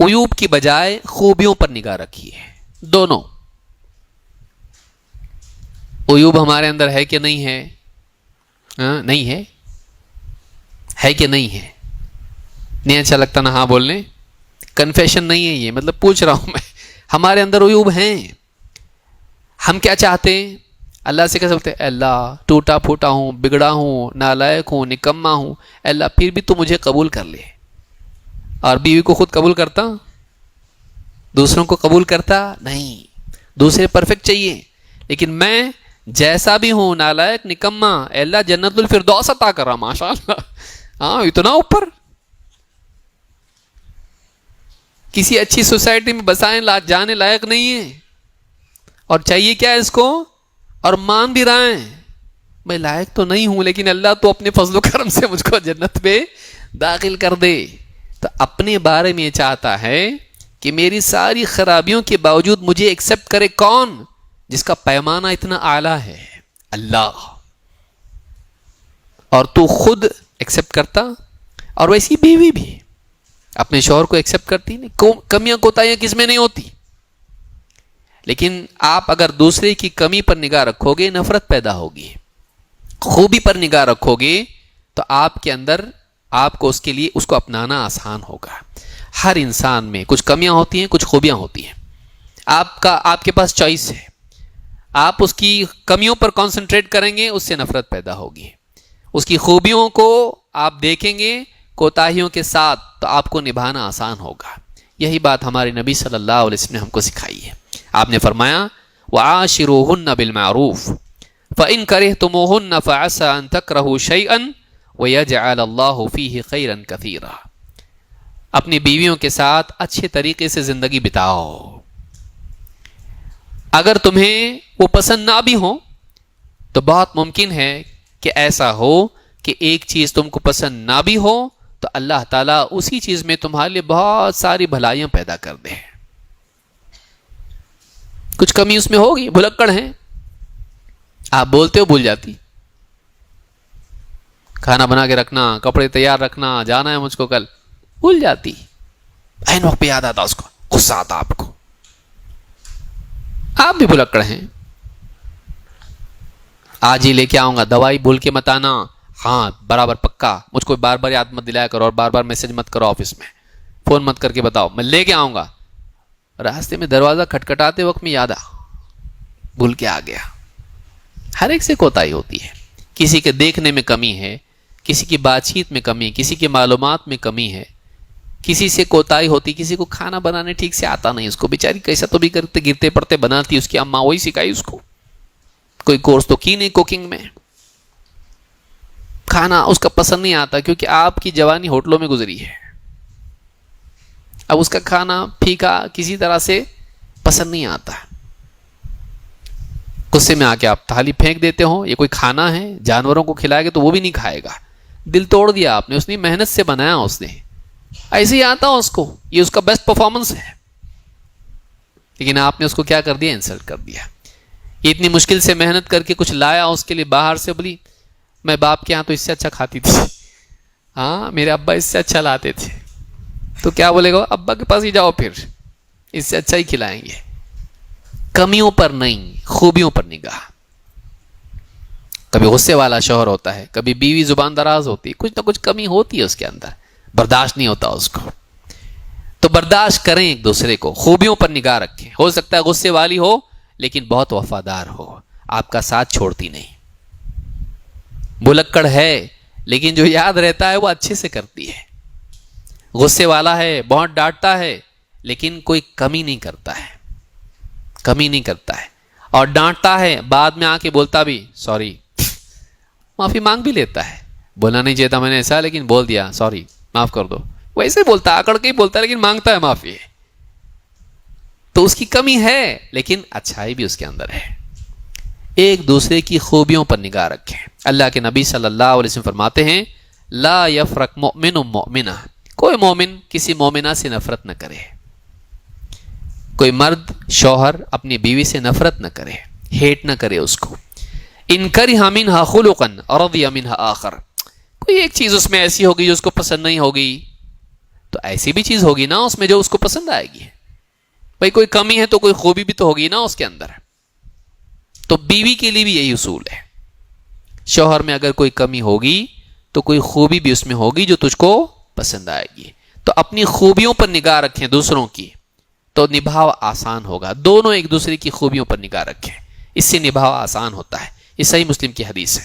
عیوب کی بجائے خوبیوں پر نگاہ رکھیے. دونوں. عیوب ہمارے اندر ہے کہ نہیں ہے؟ نہیں ہے؟ ہے کہ نہیں ہے؟ نہیں اچھا لگتا نا ہاں بولنے. کنفیشن نہیں ہے یہ، مطلب پوچھ رہا ہوں میں. ہمارے اندر عیوب ہیں. ہم کیا چاہتے ہیں؟ اللہ سے کیسے بولتے ہیں؟ اللہ ٹوٹا پھوٹا ہوں، بگڑا ہوں، نالائق ہوں، نکما ہوں، اللہ پھر بھی تو مجھے قبول کر لے. اور بیوی کو خود قبول کرتا؟ دوسروں کو قبول کرتا نہیں. دوسرے پرفیکٹ چاہیے. لیکن میں جیسا بھی ہوں، نالائق، نکما، اللہ جنت الفردوس عطا کر رہا ماشاء اللہ. ہاں اتنا اوپر. کسی اچھی سوسائٹی میں بسائیں جانے لائق نہیں ہے. اور چاہیے کیا اس کو؟ اور مان بھی رہا ہے میں لائق تو نہیں ہوں، لیکن اللہ تو اپنے فضل و کرم سے مجھ کو جنت میں داخل کر دے. تو اپنے بارے میں یہ چاہتا ہے کہ میری ساری خرابیوں کے باوجود مجھے ایکسپٹ کرے. کون؟ جس کا پیمانہ اتنا اعلیٰ ہے، اللہ. اور تو خود ایکسپٹ کرتا، اور ویسی بیوی بھی اپنے شوہر کو ایکسپٹ کرتی نہیں. کمیاں کوتاہیاں کس میں نہیں ہوتی. لیکن آپ اگر دوسرے کی کمی پر نگاہ رکھو گے نفرت پیدا ہوگی. خوبی پر نگاہ رکھو گے تو آپ کے اندر آپ کو اس کے لیے اس کو اپنانا آسان ہوگا. ہر انسان میں کچھ کمیاں ہوتی ہیں، کچھ خوبیاں ہوتی ہیں. آپ کے پاس چوائس ہے. آپ اس کی کمیوں پر کانسنٹریٹ کریں گے، اس سے نفرت پیدا ہوگی. اس کی خوبیوں کو آپ دیکھیں گے کوتاہیوں کے ساتھ تو آپ کو نبھانا آسان ہوگا. یہی بات ہمارے نبی صلی اللہ علیہ وسلم نے ہم کو سکھائی ہے. آپ نے فرمایا وَعَاشِرُوهُنَّ بِالْمَعْرُوفِ فَإِن كَرِهْتُمُوهُنَّ فَعَسَىٰ أَن تَكْرَهُوا شَيْئًا وَيَجْعَلَ اللَّهُ فِيهِ خَيْرًا كَثِيرًا. اپنی بیویوں کے ساتھ اچھے طریقے سے زندگی بتاؤ. اگر تمہیں وہ پسند نہ بھی ہو تو بہت ممکن ہے کہ ایسا ہو کہ ایک چیز تم کو پسند نہ بھی ہو تو اللہ تعالیٰ اسی چیز میں تمہارے لیے بہت ساری بھلائیاں پیدا کر دے. کچھ کمی اس میں ہوگی، بھلکڑ ہیں، آپ بولتے ہو بھول جاتی. کھانا بنا کے رکھنا، کپڑے تیار رکھنا، جانا ہے مجھ کو کل، بھول جاتی. عین وقت پہ یاد آتا، اس کو غصہ آتا آپ کو. آپ بھی بھلکڑ ہیں. آج ہی لے کے آؤں گا، دوائی بھول کے مت آنا. ہاں برابر پکا. مجھ کو بار بار یاد مت دلایا کرو، اور بار بار میسج مت کرو آفس میں، فون مت کر کے بتاؤ میں لے کے آؤں گا. راستے میں دروازہ کھٹکھٹاتے وقت میں یاد بھول کے آ گیا. ہر ایک سے کوتاہی ہوتی ہے. کسی کے دیکھنے میں کمی ہے، کسی کی بات چیت میں کمی، کسی کی معلومات میں کمی ہے، کسی سے کوتاہی ہوتی. کسی کو کھانا بنانے ٹھیک سے آتا نہیں، اس کو بیچاری کیسا تو بھی کرتے گرتے پڑتے بناتی، اس کی اماں وہی سکھائی اس کو. کوئی کورس تو کی نہیں کوکنگ میں. کھانا اس کا پسند نہیں آتا کیونکہ آپ کی جوانی ہوٹلوں میں گزری ہے. اب اس کا کھانا پھیکا کسی طرح سے پسند نہیں آتا. غصے میں آ کے آپ تھالی پھینک دیتے ہو. یہ کوئی کھانا ہے؟ جانوروں کو کھلائے گا تو وہ بھی نہیں کھائے گا. دل توڑ دیا آپ نے. اس نے محنت سے بنایا، اس نے ایسے ہی آتا اس کو، یہ اس کا بیسٹ پرفارمنس ہے. لیکن آپ نے اس کو کیا کر دیا؟ انسلٹ کر دیا. یہ اتنی مشکل سے محنت کر کے کچھ لایا اس کے لیے باہر سے. بولی میں باپ کے ہاں تو اس سے اچھا کھاتی تھی، ہاں میرے ابا اس سے اچھا لاتے تھے. تو کیا بولے گا؟ ابا کے پاس ہی جاؤ، پھر اس سے اچھا ہی کھلائیں گے. کمیوں پر نہیں، خوبیوں پر نگاہ. کبھی غصے والا شوہر ہوتا ہے، کبھی بیوی زبان دراز ہوتی ہے، کچھ نہ کچھ کمی ہوتی ہے اس کے اندر، برداشت نہیں ہوتا اس کو. تو برداشت کریں ایک دوسرے کو، خوبیوں پر نگاہ رکھیں. ہو سکتا ہے غصے والی ہو لیکن بہت وفادار ہو، آپ کا ساتھ چھوڑتی نہیں. بھلکڑ ہے لیکن جو یاد رہتا ہے وہ اچھے سے کرتی ہے. غصے والا ہے، بہت ڈانٹتا ہے لیکن کوئی کمی نہیں کرتا ہے، کمی نہیں کرتا ہے. اور ڈانٹتا ہے بعد میں آ کے بولتا بھی سوری، معافی مانگ بھی لیتا ہے. بولنا نہیں چاہتا میں نے ایسا، لیکن بول دیا سوری معاف کر دو. ویسے بولتا، آکڑ کے ہی بولتا ہے لیکن مانگتا ہے معافی. تو اس کی کمی ہے لیکن اچھائی بھی اس کے اندر ہے. ایک دوسرے کی خوبیوں پر نگاہ رکھیں. اللہ کے نبی صلی اللہ علیہ وسلم فرماتے ہیں لا یفرق مؤمن مؤمنہ، کوئی مومن کسی مومنہ سے نفرت نہ کرے. کوئی مرد شوہر اپنی بیوی سے نفرت نہ کرے، ہیٹ نہ کرے اس کو. ان کرہ منھا خلقا رضی منھا آخر، کوئی ایک چیز اس میں ایسی ہوگی جو اس کو پسند نہیں ہوگی تو ایسی بھی چیز ہوگی نا اس میں جو اس کو پسند آئے گی. بھئی کوئی کمی ہے تو کوئی خوبی بھی تو ہوگی نا اس کے اندر. تو بیوی کے لیے بھی یہی اصول ہے. شوہر میں اگر کوئی کمی ہوگی تو کوئی خوبی بھی اس میں ہوگی جو تجھ کو پسند آئے گی. تو اپنی خوبیوں پر نگاہ رکھیں دوسروں کی, تو نبھاؤ آسان ہوگا. دونوں ایک دوسرے کی خوبیوں پر نگاہ رکھیں, اس سے نبھاؤ آسان ہوتا ہے. یہ صحیح مسلم کی حدیث ہے.